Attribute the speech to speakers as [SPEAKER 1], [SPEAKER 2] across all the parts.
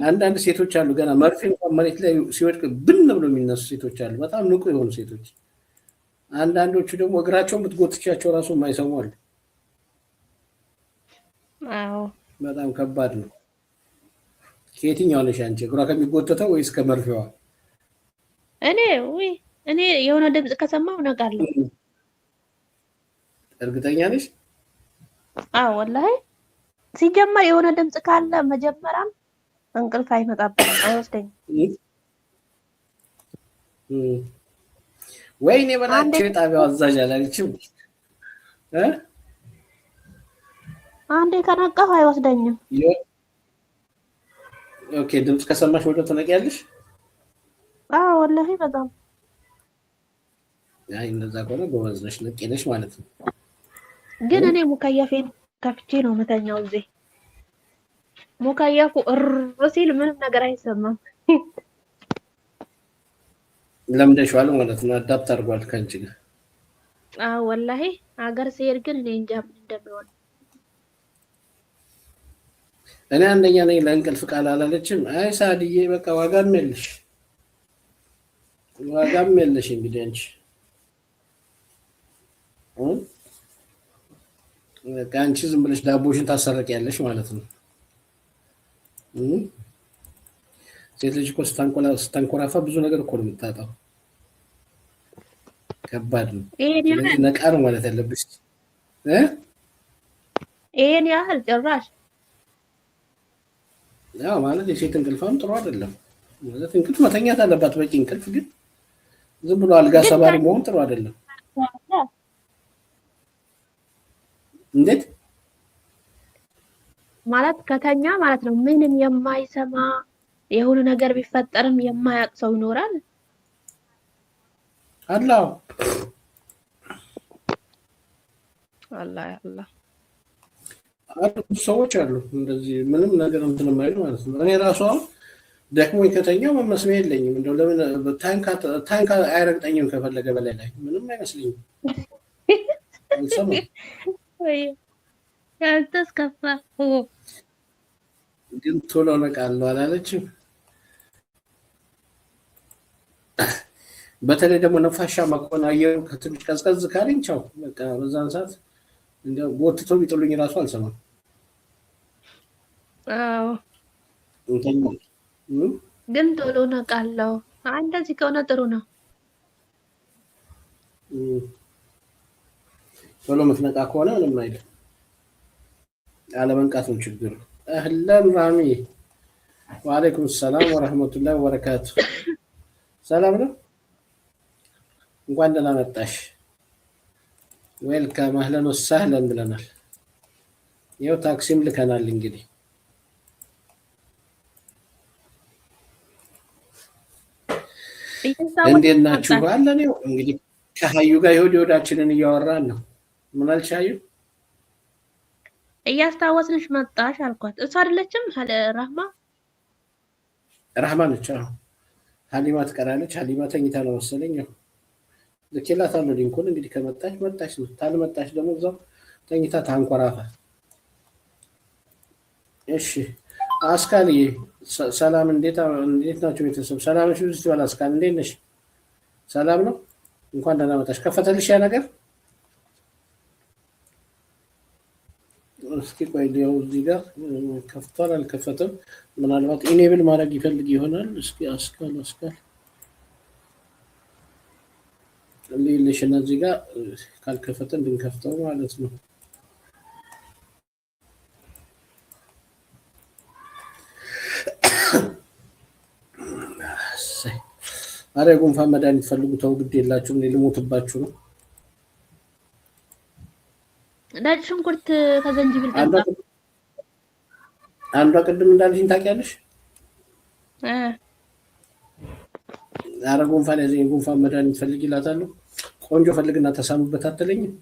[SPEAKER 1] አንዳንድ ሴቶች አሉ ገና መርፌ እንኳን መሬት ላይ ሲወድቅ ብን ብሎ የሚነሱ ሴቶች አሉ፣ በጣም ንቁ የሆኑ ሴቶች። አንዳንዶቹ ደግሞ እግራቸውን ብትጎትቻቸው ራሱ የማይሰሙ አሉ።
[SPEAKER 2] አዎ
[SPEAKER 1] በጣም ከባድ ነው። ከየትኛው ነሽ አንቺ? እግሯ ከሚጎተተው ወይስ ከመርፌዋ?
[SPEAKER 2] እኔ የሆነ ድምጽ ከሰማሁ ነቃለሁ።
[SPEAKER 1] እርግጠኛ ነሽ?
[SPEAKER 2] አዎ ወላሂ ሲጀመር የሆነ ድምጽ ካለ መጀመሪያም እንቅልፍ አይመጣብኝም፣ አይወስደኝም።
[SPEAKER 1] ወይኔ በላቸው የጣቢያው አዛዥ አላለችም?
[SPEAKER 2] አንዴ ከነቃሁ አይወስደኝም።
[SPEAKER 1] ኦኬ ድምጽ ከሰማሽ ወደ ትነቂያለሽ?
[SPEAKER 2] አዎ ወላሂ በጣም
[SPEAKER 1] አይ እንደዛ ከሆነ ጎበዝ ነሽ፣ ንቂ ነሽ ማለት ነው።
[SPEAKER 2] ግን እኔ ሙከየፌን ከፍቼ ነው መተኛው። እዚህ ሙከየፉ ሲል ምንም ነገር አይሰማም።
[SPEAKER 1] ለምደሽዋል ማለት ነው። አዳፕት አድርጓል ከአንቺ ጋር።
[SPEAKER 2] አዎ ወላሂ ሀገር ሲሄድ ግን እኔ እንጃ ምን እንደሚሆን።
[SPEAKER 1] እኔ አንደኛ ነኝ ለእንቅልፍ ቃል አላለችም። አይ ሳድዬ በቃ ዋጋም የለሽ እንግዲህ አንቺ በቃ አንቺ ዝም ብለሽ ዳቦሽን ታሰረቂያለሽ ማለት ነው። ሴት ልጅ እኮ ስታንኮራፋ ብዙ ነገር እኮ ነው የምታጣው። ከባድ ነው። ስለዚህ ነቃ ነው ማለት ያለብሽ።
[SPEAKER 2] ይሄን ያህል ጭራሽ
[SPEAKER 1] ያው ማለት የሴት እንቅልፋም ጥሩ አይደለም ማለት እንቅልፍ መተኛት አለባት፣ በቂ እንቅልፍ። ግን ዝም ብሎ አልጋ ሰባሪ መሆን ጥሩ አይደለም። እንዴት
[SPEAKER 2] ማለት ከተኛ ማለት ነው ምንም የማይሰማ የሆነ ነገር ቢፈጠርም የማያውቅ ሰው ይኖራል?
[SPEAKER 1] አላህ ሰዎች አሉ እንደዚህ ምንም ነገር እንትን የማይሉ ማለት ነው። እኔ ራሱ ደክሞኝ ከተኛው መስሚያ የለኝም። እንደው ለምን ታንክ አይረግጠኝም ከፈለገ በላይ ላይ ምንም አይመስልኝም።
[SPEAKER 2] ያልተስከፋ
[SPEAKER 1] ግን ቶሎ ነቃለሁ አላለችም። በተለይ ደግሞ ነፋሻማ ከሆነ አየሩ ከትንሽ ቀዝቀዝ ካለኝ ቻው በቃ በዛን ሰዓት እንደው ጎትተው ቢጥሉኝ ራሱ አልሰማም።
[SPEAKER 2] አዎ ግን ቶሎ ነቃለሁ። እንደዚህ ከሆነ ጥሩ ነው።
[SPEAKER 1] ቶሎ የምትነቃ ከሆነ ምንም አይደለም። አለመንቃት ነው ችግሩ። አህለን ራሚ ወአለይኩም ሰላም ወራህመቱላሂ ወበረካቱ። ሰላም ነው? እንኳን ደህና መጣሽ። ዌልካም አህለን ወሰህለን ብለናል። ያው ታክሲም ልከናል። እንግዲህ እንዴት ናችሁ? አለን ነው እንግዲህ ከሀዩ ጋር የሆዳችንን እያወራን ነው። ምን አልሽ ሀዩ?
[SPEAKER 2] እያስታወስንሽ መጣሽ አልኳት። እሷ አይደለችም
[SPEAKER 1] ራህማ ነች። ሀሊማ ትቀራለች። ሀሊማ ተኝታ ነው መሰለኝ። ልኬላታለሁ ሊንኩን። እንግዲህ ከመጣች መጣች ነው፣ ካልመጣች ደግሞ እዛው ተኝታ ታንኮራፋ። እሺ አስካልዬ ሰላም፣ እንዴት ናችሁ ቤተሰብ? ሰላም ነሽ? ብዙ ይባል አስካል፣ እንዴት ነሽ? ሰላም ነው? እንኳን ደህና መጣሽ። ከፈተልሽ ያ ነገር? እስኪ ቆይ ሊያው እዚህ ጋር ከፍቷል አልከፈተም? ምናልባት ኢኔብል ማድረግ ይፈልግ ይሆናል። እስኪ አስካል ሌለሽና እዚህ ጋር ካልከፈተ እንድንከፍተው ማለት ነው። አረ ጉንፋን መድኃኒት ፈልጉ። ተው ግድ የላችሁም። እኔ ልሞትባችሁ ነው።
[SPEAKER 2] ነጭ ሽንኩርት ከዘንጅብል
[SPEAKER 1] አንዷ ቅድም እንዳልሽኝ ታውቂያለሽ? አረ ጉንፋን ያዘኝ፣ ጉንፋን መድኃኒት ፈልግ ይላታለሁ። ቆንጆ ፈልግና ተሳሙበት አትለኝም?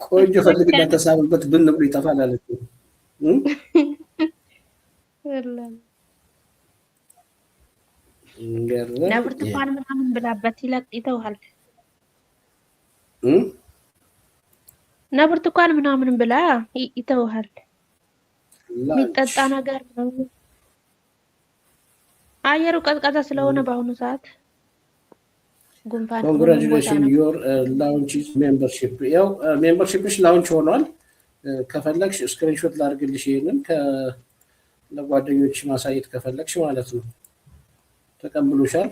[SPEAKER 1] ቆንጆ ፈልግና ተሳሙበት ብን ብሎ ይጠፋል አለች።
[SPEAKER 2] ብርቱካን ምናምን ብላበት ይተውሃል። እና ብርቱካን ምናምን ብላ ይተውሃል።
[SPEAKER 1] ላንች
[SPEAKER 2] የሚጠጣ ነገር ምናምን አየሩ ቀዝቃዛ ስለሆነ በአሁኑ ሰዓት ጉንፋን ሁሉም ቦታ
[SPEAKER 1] ኮንግራቹሌሽን
[SPEAKER 2] ነው።
[SPEAKER 1] ዮር ላውንች ሜምበርሺፕ። ያው ሜምበርሺፕሽ ላውንች ሆኗል። ከፈለግሽ ስክሪንሾት ላድርግልሽ ይሄንን ለጓደኞች ማሳየት ከፈለግሽ ማለት ነው። ተቀብሎሻል፣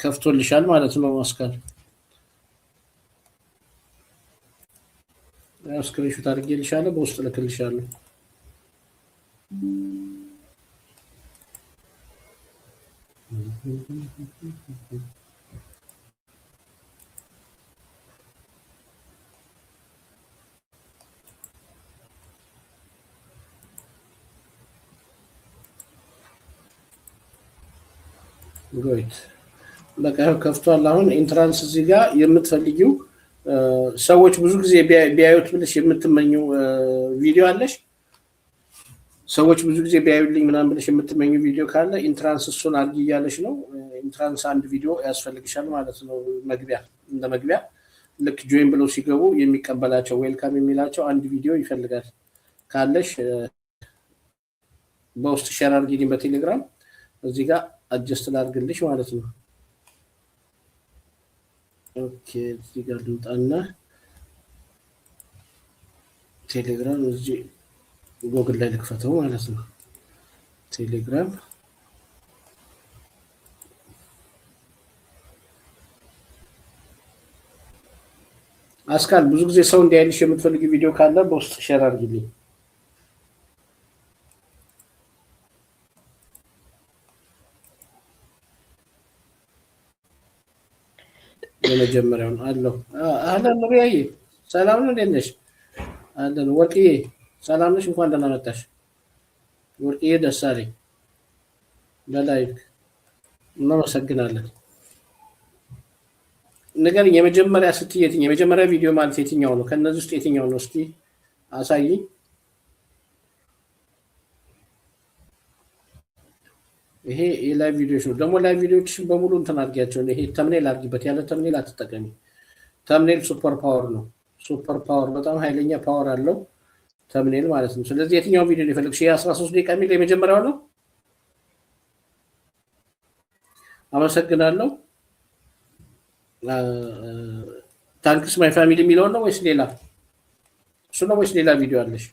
[SPEAKER 1] ከፍቶልሻል ማለት ነው። ማስካል ያው ስክሪንሾት አድርጌልሻለሁ፣ በውስጥ ልክልሻለሁ። ጎይት በቃ ከፍቷል። አሁን ኢንትራንስ እዚህ ጋር የምትፈልጊው ሰዎች ብዙ ጊዜ ቢያዩት ብለሽ የምትመኘው ቪዲዮ አለሽ? ሰዎች ብዙ ጊዜ ቢያዩልኝ ምናምን ብለሽ የምትመኘው ቪዲዮ ካለ ኢንትራንስ እሱን አድርጊ እያለሽ ነው። ኢንትራንስ አንድ ቪዲዮ ያስፈልግሻል ማለት ነው። መግቢያ እንደ መግቢያ ልክ ጆይን ብለው ሲገቡ የሚቀበላቸው ዌልካም የሚላቸው አንድ ቪዲዮ ይፈልጋል። ካለሽ በውስጥ ሼር አድርጊልኝ በቴሌግራም እዚህ ጋር አጀስት ላድርግልሽ ማለት ነው። ኦኬ እዚህ ጋር ልምጣና ቴሌግራም እዚህ ጎግል ላይ ልክፈተው ማለት ነው። ቴሌግራም አስካል ብዙ ጊዜ ሰው እንዲያይልሽ የምትፈልጊ ቪዲዮ ካለ በውስጥ ሼር አድርጊልኝ። የመጀመሪያውን አለው። አህለን ኑሪያዬ ሰላም ነው፣ እንዴት ነሽ? አለን ወርቅዬ ሰላም ነሽ? እንኳን ደህና መጣሽ ወርቅዬ ደሳለኝ። ለላይክ እናመሰግናለን። ነገር የመጀመሪያ ስትይ የትኛው የመጀመሪያ ቪዲዮ ማለት የትኛው ነው? ከነዚህ ውስጥ የትኛው ነው? እስኪ አሳይኝ። ይሄ የላይቭ ቪዲዮዎች ነው። ደግሞ ላይቭ ቪዲዮዎችሽን በሙሉ እንትን አድርጊያቸው። ይሄ ተምኔል አድርጊበት። ያለ ተምኔል አትጠቀሚ። ተምኔል ሱፐር ፓወር ነው። ሱፐር ፓወር በጣም ኃይለኛ ፓወር አለው ተምኔል ማለት ነው። ስለዚህ የትኛው ቪዲዮ ነው የፈለግሽ? የ13 ደቂቃ የሚል የመጀመሪያው ነው። አመሰግናለሁ። ታንክስ ማይ ፋሚሊ የሚለውን ነው ወይስ ሌላ? እሱ ነው ወይስ ሌላ ቪዲዮ አለሽ?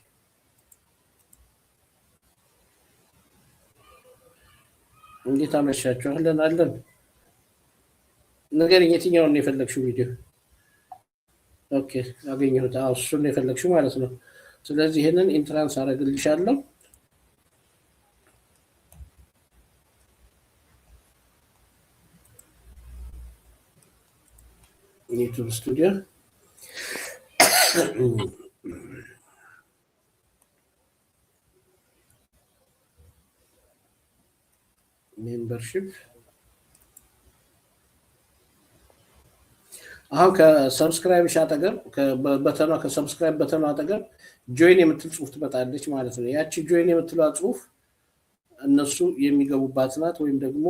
[SPEAKER 1] እንዴት አመሻችሁ? አለን አለን። ንገሪኝ፣ የትኛውን ነው የፈለግሽው ቪዲዮ? ኦኬ አገኘሁት። አዎ እሱን ነው የፈለግሽው ማለት ነው። ስለዚህ ይሄንን ኢንትራንስ አደርግልሻለሁ። ዩቲዩብ ስቱዲዮ ሜምበርሺፕ አሁን ከሰብስክራይብ አጠገብ በተኗ ከሰብስክራይብ በተኗ አጠገብ ጆይን የምትል ጽሁፍ ትመጣለች ማለት ነው። ያቺ ጆይን የምትሏ ጽሁፍ እነሱ የሚገቡባት ናት፣ ወይም ደግሞ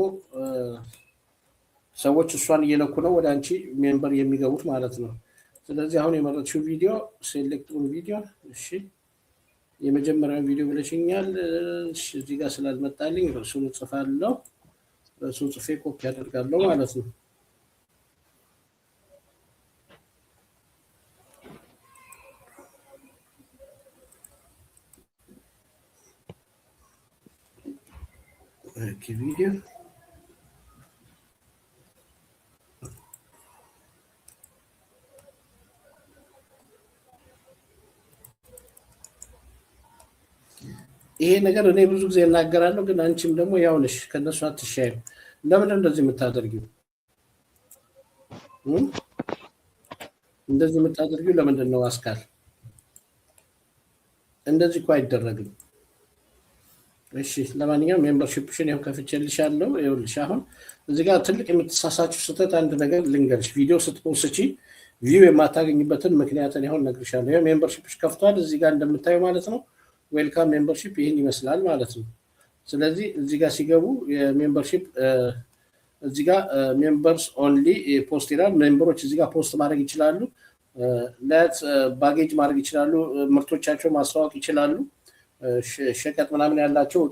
[SPEAKER 1] ሰዎች እሷን እየነኩ ነው ወደ አንቺ ሜምበር የሚገቡት ማለት ነው። ስለዚህ አሁን የመረጥሽው ቪዲዮ ሴሌክት ኦን ቪዲዮ። እሺ የመጀመሪያውን ቪዲዮ ብለሽኛል። እዚህ ጋር ስላልመጣልኝ እሱን እጽፋለሁ። እሱን ጽፌ ኮፒ አደርጋለሁ ማለት ነው። ቪዲዮ ይሄ ነገር እኔ ብዙ ጊዜ እናገራለሁ፣ ግን አንቺም ደግሞ ያው ነሽ፣ ከነሱ አትሻይም። ለምን እንደዚህ የምታደርጊው? እንደዚህ የምታደርጊው ለምንድን ነው አስካል? እንደዚህ እኮ አይደረግም። እሺ ለማንኛውም ሜምበርሺፕሽን ያው ከፍቼልሻለሁ። ይኸውልሽ አሁን እዚህ ጋር ትልቅ የምትሳሳችው ስህተት አንድ ነገር ልንገርሽ። ቪዲዮ ስትፖስቺ ቪው የማታገኝበትን ምክንያትን ይሁን እነግርሻለሁ። ይሄ ሜምበርሺፕሽ ከፍቷል እዚህ ጋር እንደምታዩ ማለት ነው። ዌልካም ሜምበርሺፕ ይህን ይመስላል ማለት ነው። ስለዚህ እዚህ ጋር ሲገቡ የሜምበርሺፕ እዚህ ጋር ሜምበርስ ኦንሊ ፖስት ይላል። ሜምበሮች እዚህ ጋር ፖስት ማድረግ ይችላሉ። ለት ባጌጅ ማድረግ ይችላሉ። ምርቶቻቸው ማስተዋወቅ ይችላሉ። ሸቀጥ ምናምን ያላቸው እቃ